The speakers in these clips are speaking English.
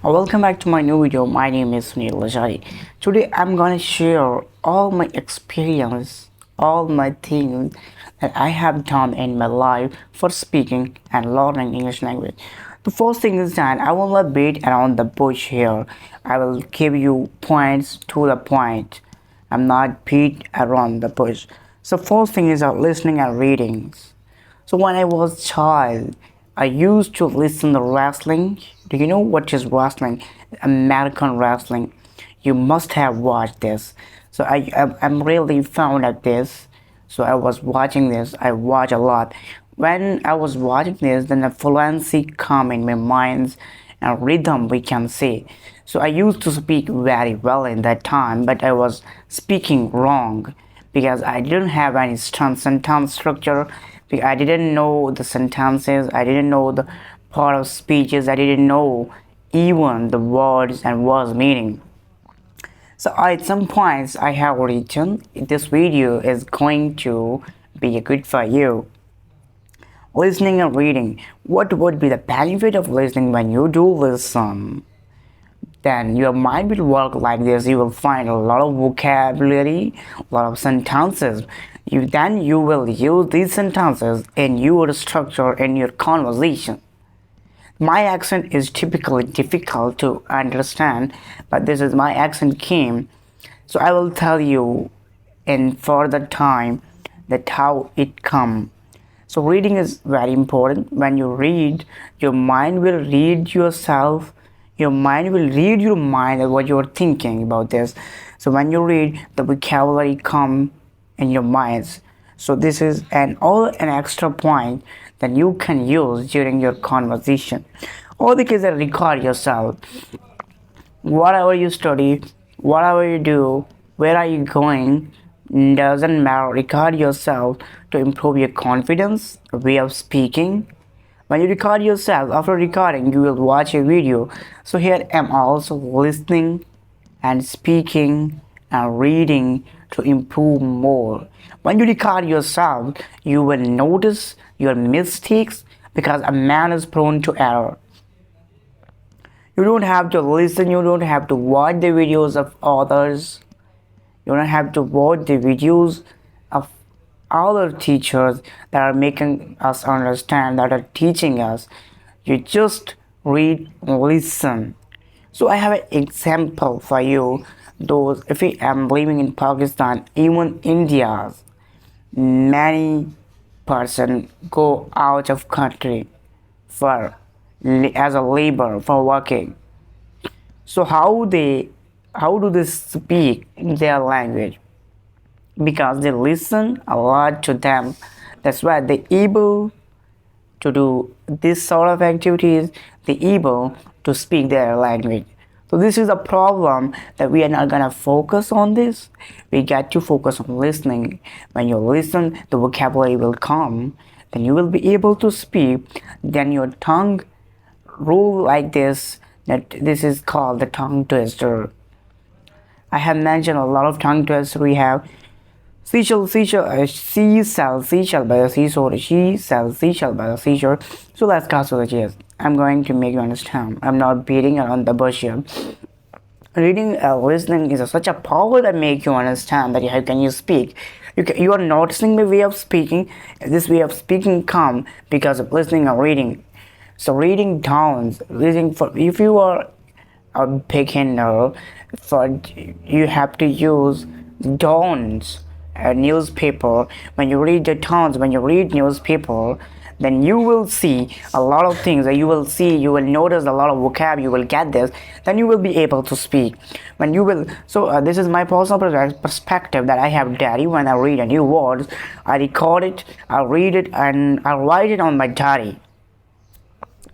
Welcome back to my new video. My name is Sunil Lajari. Today I'm gonna share all my experience, all my things that I have done in my life for speaking and learning English language. The first thing is that I will not beat around the bush here. I will give you points to the point. I'm not beat around the bush. So first thing is listening and reading. So when I was child, I used to listen to wrestling. Do you know what is wrestling? American wrestling. You must have watched this. So I'm really fond of this. So I was watching this. I watch a lot. When I was watching this, then the fluency come in my mind and rhythm we can say. So I used to speak very well in that time, but I was speaking wrong because I didn't have any sentence structure. I didn't know the sentences. I didn't know the part of speeches. I didn't know even the words and words meaning. So at some points I have written this video is going to be good for you. Listening and reading. What would be the benefit of listening when you do listen? Then your mind will work like this. You will find a lot of vocabulary, a lot of sentences. You will use these sentences in your structure in your conversation. My accent is typically difficult to understand, but this is my accent came. So I will tell you in further time that how it come. So reading is very important. When you read, your mind will read yourself. Your mind will read your mind and what you're thinking about this. So when you read, the vocabulary come in your minds. So this is an extra point that you can use during your conversation. Or the case that record yourself. Whatever you study, whatever you do, where are you going, doesn't matter. Record yourself to improve your confidence, way of speaking. When you record yourself, after recording, you will watch a video. So here I'm also listening and speaking and reading to improve more. When you record yourself, you will notice your mistakes because a man is prone to error. You don't have to listen, you don't have to watch the videos of others. You don't have to watch the videos of other teachers that are making us understand, that are teaching us. You just read, listen. So I have an example for you. Those if I am living in Pakistan, even India, many person go out of country for as a labor for working. So how do they speak their language? Because they listen a lot to them. That's why they're able to do this sort of activities. They're able to speak their language. So this is a problem that we are not gonna focus on this. We got to focus on listening. When you listen, the vocabulary will come. Then you will be able to speak. Then your tongue rule like this. That this is called the tongue twister. I have mentioned a lot of tongue twisters we have. She sells seashell by the seashore. She sells seashell by the seashore. So let's cut to the chase. I'm going to make you understand. I'm not beating around the bush here. Reading and listening is such a power that make you understand that how can you speak. You are noticing my way of speaking. This way of speaking come because of listening or reading. So reading downs, reading for if you are a beginner, for you have to use downs. A newspaper. When you read the towns, when you read newspaper, then you will see a lot of things that you will notice a lot of vocab, you will get this, then you will be able to speak. When you will, this is my personal perspective that I have diary. When I read a new word, I record it, I read it, and I write it on my diary.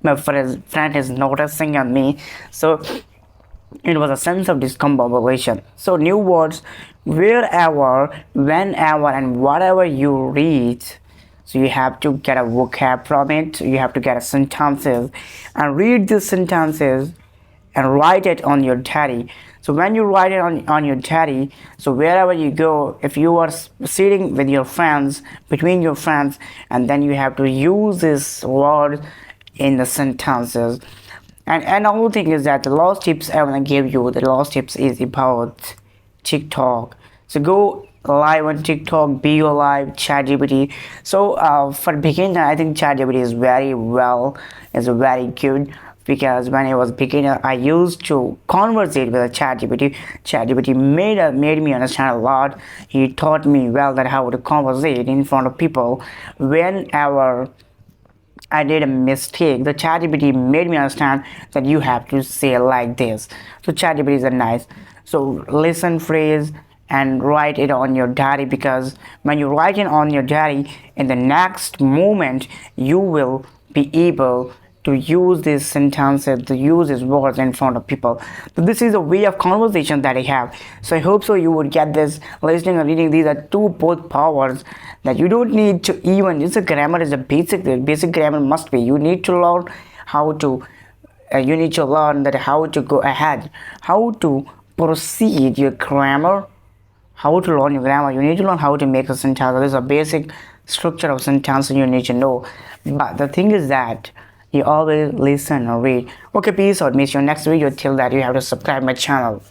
My friend is noticing on me, so it was a sense of discombobulation. So new words, wherever, whenever, and whatever you read, so you have to get a vocab from it. You have to get a sentences and read the sentences and write it on your diary. So when you write it on your diary, so wherever you go, if you are sitting with your friends, between your friends, and then you have to use this word in the sentences. And another thing is that the last tips I want to give you, the last tips is about TikTok. So go live on TikTok, be your live ChatGPT. So for beginner, I think ChatGPT is very well, is very good, because when I was beginner, I used to conversate with a ChatGPT. ChatGPT made me understand a lot. He taught me well that how to conversate in front of people. Whenever I did a mistake, the ChatGPT made me understand that you have to say like this. So ChatGPT is a nice. So listen phrase and write it on your diary, because when you write it on your diary, in the next moment you will be able to use these sentences, to use these words in front of people. So this is a way of conversation that I have. So I hope so you would get this. Listening and reading, these are two both powers that you don't need to even. It's a grammar is a basic grammar must be. You need to learn how to. You need to learn that how to go ahead, how to proceed your grammar, how to learn your grammar. You need to learn how to make a sentence. There is a basic structure of sentence you need to know. But the thing is that you always listen or read. Okay, peace out. Meet you next video. Till that, you have to subscribe my channel.